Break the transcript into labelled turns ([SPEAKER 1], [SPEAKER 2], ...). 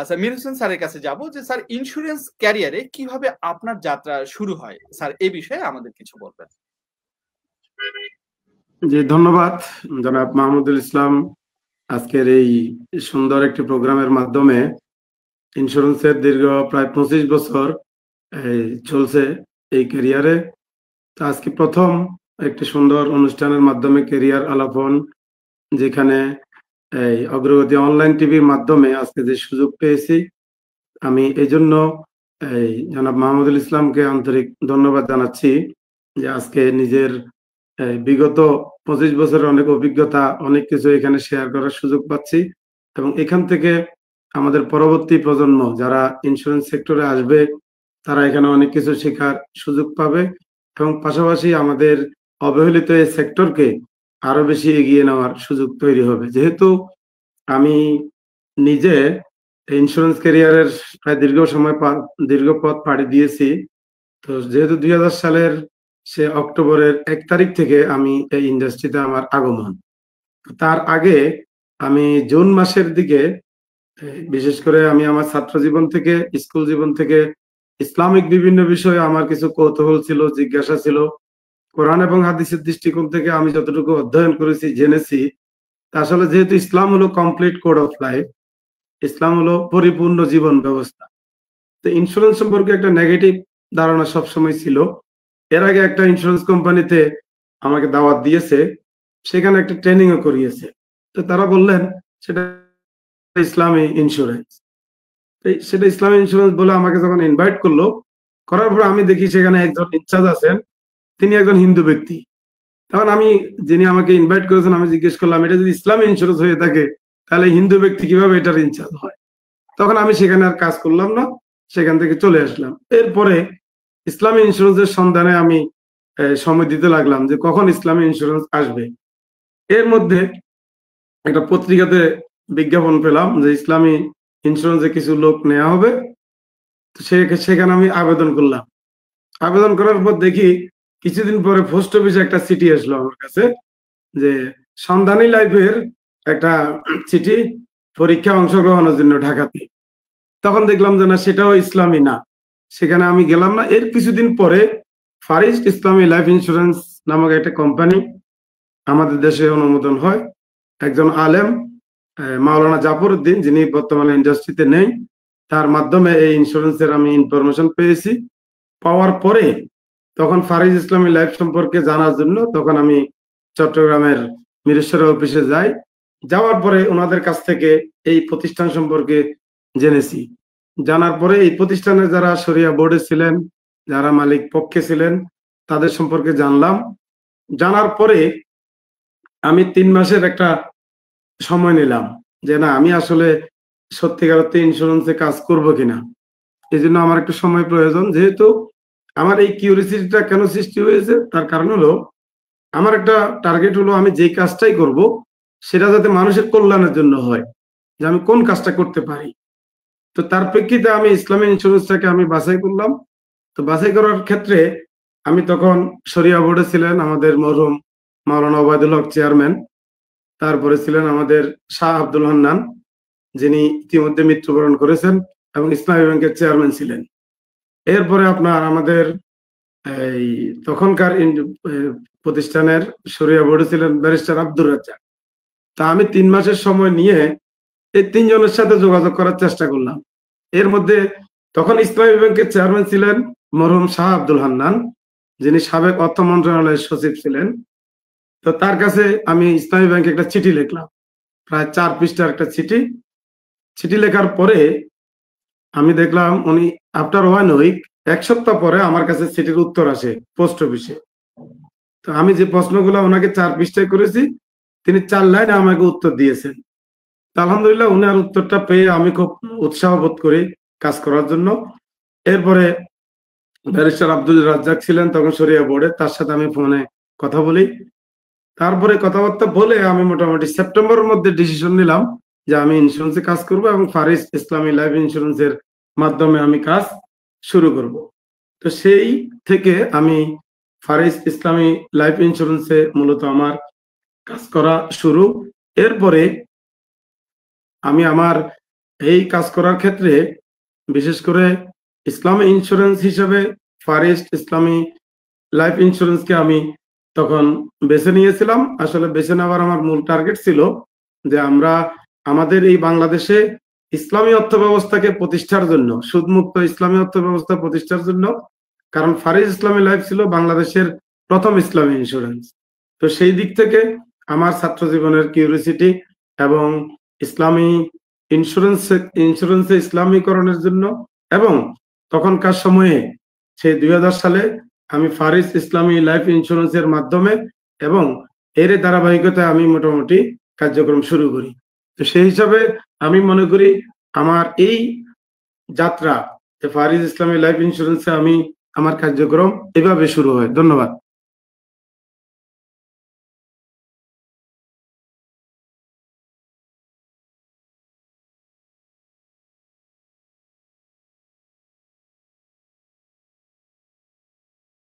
[SPEAKER 1] Sir Mir Hossain স্যারের কাছে যাব যে স্যার ইন্স্যুরেন্স ক্যারিয়ারে কিভাবে আপনার যাত্রা শুরু হয়? স্যার এই বিষয়ে আমাদের কিছু বলবেন।
[SPEAKER 2] জি, ধন্যবাদ জনাব মাহমুদুল ইসলাম। আজকের এই সুন্দর একটি প্রোগ্রামের মাধ্যমে ইন্স্যুরেন্সের দীর্ঘ প্রায় 25 বছর চলছে এই ক্যারিয়ারে। তো আজকে প্রথম একটি সুন্দর অনুষ্ঠানের মাধ্যমে ক্যারিয়ার আলাপন, যেখানে এই অগ্রগতি অনলাইন টিভির মাধ্যমে আজকে যে সুযোগ পেয়েছি, আমি এই জন্য এই জনাব মাহমুদুল ইসলামকে আন্তরিক ধন্যবাদ জানাচ্ছি যে আজকে নিজের বিগত 25 বছরের অনেক অভিজ্ঞতা, অনেক কিছু এখানে শেয়ার করার সুযোগ পাচ্ছি এবং এখান থেকে আমাদের পরবর্তী প্রজন্ম যারা ইন্স্যুরেন্স সেক্টরে আসবে তারা এখানে অনেক কিছু শেখার সুযোগ পাবে এবং পাশাপাশি আমাদের অবহেলিত এই সেক্টরকে আরো বেশি এগিয়ে নেওয়ার সুযোগ তৈরি হবে। যেহেতু আমি নিজে ইন্স্যুরেন্স ক্যারিয়ারের প্রায় দীর্ঘ পথ পাড়ি দিয়েছি, তো যেহেতু 2000 সালের অক্টোবরের 1 তারিখ থেকে আমি এই ইন্ডাস্ট্রিতে আমার আগমন। তার আগে আমি জুন মাসের দিকে বিশেষ করে আমি আমার ছাত্র জীবন থেকে, স্কুল জীবন থেকে ইসলামিক বিভিন্ন বিষয়ে আমার কিছু কৌতূহল ছিল, জিজ্ঞাসা ছিল। কোরআন এবং হাদিসের দৃষ্টিকোণ থেকে আমি যতটুকু অধ্যয়ন করেছি, জেনেছি, আসলে যেহেতু ইসলাম হলো কমপ্লিট কোড অফ লাইফ, ইসলাম হলো পরিপূর্ণ জীবন ব্যবস্থা, তো ইন্স্যুরেন্স সম্পর্কে একটা নেগেটিভ ধারণা সবসময় ছিল। এর আগে একটা ইন্স্যুরেন্স কোম্পানিতে আমাকে দাওয়াত দিয়েছে, সেখানে একটা ট্রেনিংও করিয়েছে। তো তারা বললেন সেটা ইসলামী ইন্স্যুরেন্স। সেটা ইসলামী ইন্স্যুরেন্স বলে আমাকে যখন ইনভাইট করলো, করার পর আমি দেখি সেখানে একজন ইনচার্জ আছেন, তিনি একজন হিন্দু ব্যক্তি। তখন আমি, যিনি আমাকে ইনভাইট করেছেন, আমি জিজ্ঞেস করলাম এটা যদি ইসলামী ইন্স্যুরেন্স হয়ে থাকে তাহলে হিন্দু ব্যক্তি কিভাবে এটার ইনচার্জ হয়। তখন আমি সেখানে আর কাজ করলাম না, সেখান থেকে চলে আসলাম। এরপরে ইসলামী ইন্স্যুরেন্সের সন্ধানে আমি সময় দিতে লাগলাম যে কখন ইসলামী ইন্স্যুরেন্স আসবে। এর মধ্যে একটা পত্রিকাতে বিজ্ঞাপন পেলাম যে ইসলামী ইন্স্যুরেন্সে কিছু লোক নেওয়া হবে। তো সেখানে আমি আবেদন করলাম। আবেদন করার পর দেখি কিছুদিন পরে পোস্ট অফিসে একটা চিঠি আসলো আমার কাছে যে সন্ধানী লাইফের একটা চিঠি, পরীক্ষা অংশগ্রহণের জন্য ঢাকাতে। তখন দেখলাম যে না, সেটাও ইসলামী না, সেখানে আমি গেলাম না। এর কিছুদিন পরে ফারিস ইসলামী লাইফ ইন্স্যুরেন্স নামক একটা কোম্পানি আমাদের দেশে অনুমোদন হয়। একজন আলেম মাওলানা জাফর উদ্দিন, যিনি বর্তমানে ইন্ডাস্ট্রিতে নেই, তার মাধ্যমে এই ইন্স্যুরেন্সের আমি ইনফরমেশন পেয়েছি। পাওয়ার পরে তখন ফারিস ইসলামী লাইফ সম্পর্কে জানার জন্য তখন আমি চট্টগ্রামের মিরেশ্বর অফিসে যাই। যাওয়ার পরে ওনাদের কাছ থেকে এই প্রতিষ্ঠান সম্পর্কে জেনেছি। জানার পরে এই প্রতিষ্ঠানে যারা শরিয়া বোর্ডে ছিলেন, যারা মালিক পক্ষে ছিলেন, তাদের সম্পর্কে জানলাম। জানার পরে আমি 3 মাসের একটা সময় নিলাম যে না, আমি আসলে সত্যিকার অর্থে ইন্স্যুরেন্সে কাজ করব কিনা। এই জন্য আমার একটু সময় প্রয়োজন। যেহেতু আমার এই কিউরিসিটিটা কেন সৃষ্টি হয়েছে, তার কারণ হলো আমার একটা টার্গেট হলো আমি যেই কাজটাই করব সেটা যাতে মানুষের কল্যাণের জন্য হয়, যে আমি কোন কাজটা করতে পারি। তো তার প্রেক্ষিতে আমি ইসলামী ইন্স্যুরেন্সটাকে আমি বাছাই করলাম। তো বাছাই করার ক্ষেত্রে আমি তখন শরিয়া বোর্ডে ছিলেন আমাদের মরহুম মাওলানা ওবায়দুল হক চেয়ারম্যান, তারপরে ছিলেন আমাদের শাহ আব্দুল হান্নান, যিনি ইতিমধ্যে মৃত্যুবরণ করেছেন এবং ইসলামী ব্যাংকের চেয়ারম্যান ছিলেন। এরপরে আপনার আমাদের এই তখনকার প্রতিষ্ঠানের শরিয়া বোর্ডে ছিলেন ব্যারিস্টার আব্দুর রাজ্জাক। তা আমি 3 মাসের সময় নিয়ে এই 3 জনের সাথে যোগাযোগ করার চেষ্টা করলাম। এর মধ্যে তখন ইসলামী ব্যাংকের চেয়ারম্যান ছিলেন মরহুম শাহ আব্দুল হান্নান, যিনি সাবেক অর্থ মন্ত্রণালয়ের সচিব ছিলেন। তো তার কাছে আমি ইসলামী ব্যাংকে একটা চিঠি লিখলাম, প্রায় 4 পৃষ্ঠার একটা চিঠি। চিঠি লেখার পরে আমি দেখলাম উনি আফটার 1 উইক, 1 সপ্তাহ পরে আমার কাছে চিঠির উত্তর আসে পোস্ট অফিসে। তো আমি যে প্রশ্নগুলো ওনাকে 4 পৃষ্ঠায় করেছি, তিনি 4 লাইনে আমাকে উত্তর দিয়েছেন। আলহামদুলিল্লাহ, উনার উত্তরটা পেয়ে আমি খুব উৎসাহ বোধ করি কাজ করার জন্য। এরপরে ব্যারিস্টার আব্দুল রাজ্জাক ছিলেন তখন শরিয়া বোর্ডে, তার সাথে আমি ফোনে কথা বলি। তারপরে কথাবার্তা বলে আমি মোটামুটি সেপ্টেম্বরের মধ্যে ডিসিশন নিলাম যে আমি ইন্স্যুরেন্সে কাজ করব এবং ফারিস ইসলামী লাইফ ইন্স্যুরেন্সের মাধ্যমে আমি কাজ শুরু করব। তো সেই থেকে আমি ফারিস ইসলামী লাইফ ইন্স্যুরেন্সে মূলত আমার কাজ করা শুরু। এরপরে আমি আমার এই কাজ করার ক্ষেত্রে বিশেষ করে ইসলামী ইন্স্যুরেন্স হিসেবে ফারিস্ট ইসলামী লাইফ ইন্স্যুরেন্সকে আমি তখন বেছে নিয়েছিলাম। আসলে বেছে নেওয়ার আমার মূল টার্গেট ছিল যে আমরা আমাদের এই বাংলাদেশে ইসলামী অর্থ ব্যবস্থাকে প্রতিষ্ঠার জন্য, সুদমুক্ত ইসলামী অর্থ ব্যবস্থা প্রতিষ্ঠার জন্য, কারণ ফারিজ ইসলামী লাইফ ছিল বাংলাদেশের প্রথম ইসলামী ইন্স্যুরেন্স। তো সেই দিক থেকে আমার ছাত্র জীবনের কিউরিসিটি এবং ইসলামী ইন্স্যুরেন্সে ইসলামীকরণের জন্য, এবং তখনকার সময়ে সেই 2000 সালে আমি ফারিজ ইসলামী লাইফ ইন্স্যুরেন্সের মাধ্যমে এবং এর ধারাবাহিকতায় আমি মোটামুটি কার্যক্রম শুরু করি। তো সেই হিসাবে আমি মনে করি আমার এই যাত্রা ফারিজ ইসলামী লাইফ ইন্স্যুরেন্সে আমি আমার কার্যক্রম এভাবে শুরু হয়। ধন্যবাদ।